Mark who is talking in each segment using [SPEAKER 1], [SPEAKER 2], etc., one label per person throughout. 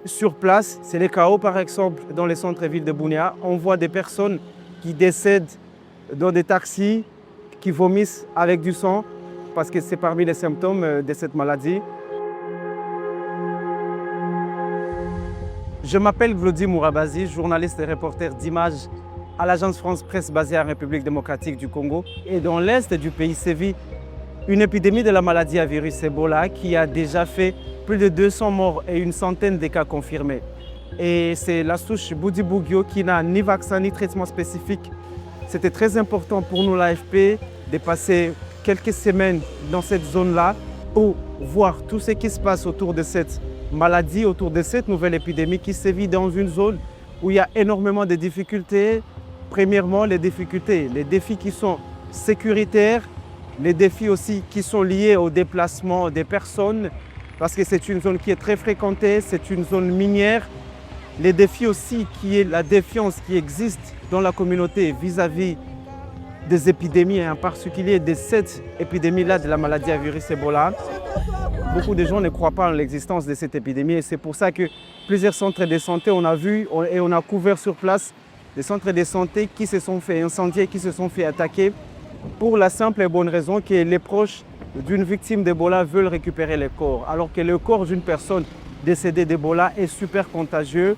[SPEAKER 1] sur place, c'est le chaos par exemple dans les centres-villes de Bunia. On voit des personnes qui décèdent dans des taxis, qui vomissent avec du sang, parce que c'est parmi les symptômes de cette maladie. Je m'appelle Glody Mourabazi, journaliste et reporter d'images à l'agence France Presse basée en République démocratique du Congo. Et dans l'est du pays sévit une épidémie de la maladie à virus Ebola qui a déjà fait plus de 200 morts et une centaine de cas confirmés. Et c'est la souche Bundibugyo qui n'a ni vaccin ni traitement spécifique. C'était très important pour nous, l'AFP, de passer quelques semaines dans cette zone-là pour voir tout ce qui se passe autour de cette maladie, autour de cette nouvelle épidémie qui sévit dans une zone où il y a énormément de difficultés. Premièrement, les défis qui sont sécuritaires, les défis aussi qui sont liés au déplacement des personnes, parce que c'est une zone qui est très fréquentée, c'est une zone minière. Les défis aussi qui est la défiance qui existe dans la communauté vis-à-vis des épidémies, et en particulier de cette épidémie-là de la maladie à virus Ebola. Beaucoup de gens ne croient pas en l'existence de cette épidémie et c'est pour ça que plusieurs centres de santé, on a vu et on a couvert sur place des centres de santé qui se sont fait incendier, qui se sont fait attaquer pour la simple et bonne raison que les proches d'une victime d'Ebola veulent récupérer le corps, alors que le corps d'une personne décédée d'Ebola est super contagieux.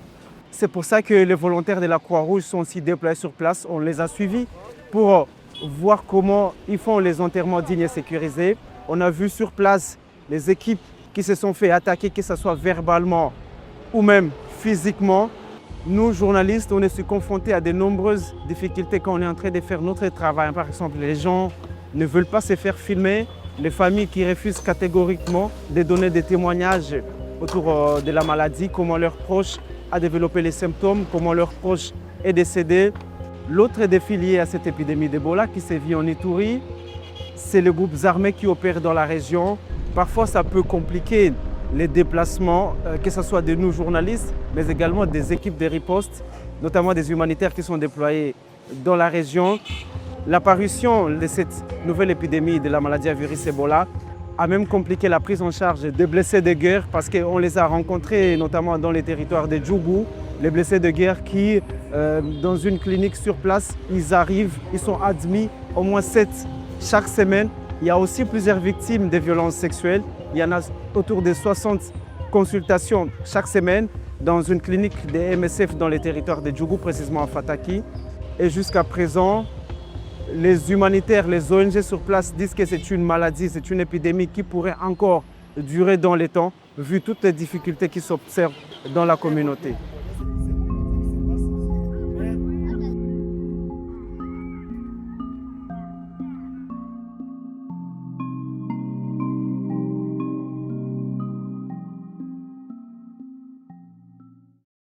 [SPEAKER 1] C'est pour ça que les volontaires de la Croix-Rouge sont aussi déployés sur place. On les a suivis pour voir comment ils font les enterrements dignes et sécurisés. On a vu sur place les équipes qui se sont fait attaquer, que ce soit verbalement ou même physiquement. Nous, journalistes, on est confrontés à de nombreuses difficultés quand on est en train de faire notre travail. Par exemple, les gens ne veulent pas se faire filmer, les familles qui refusent catégoriquement de donner des témoignages autour de la maladie, comment leurs proches ont développé les symptômes, comment leurs proches est décédé. L'autre défi lié à cette épidémie d'Ebola qui sévit en Ituri, c'est les groupes armés qui opèrent dans la région. Parfois, ça peut compliquer les déplacements, que ce soit de nous journalistes, mais également des équipes de riposte, notamment des humanitaires qui sont déployés dans la région. L'apparition de cette nouvelle épidémie de la maladie à virus Ebola a même compliqué la prise en charge des blessés de guerre parce qu'on les a rencontrés notamment dans les territoires de Djougou, les blessés de guerre qui, dans une clinique sur place, ils sont admis au moins 7 chaque semaine. Il y a aussi plusieurs victimes de violences sexuelles. Il y en a autour de 60 consultations chaque semaine dans une clinique des MSF dans les territoires de Djougou, précisément à Fataki. Et jusqu'à présent, les humanitaires, les ONG sur place disent que c'est une maladie, c'est une épidémie qui pourrait encore durer dans le temps, vu toutes les difficultés qui s'observent dans la communauté.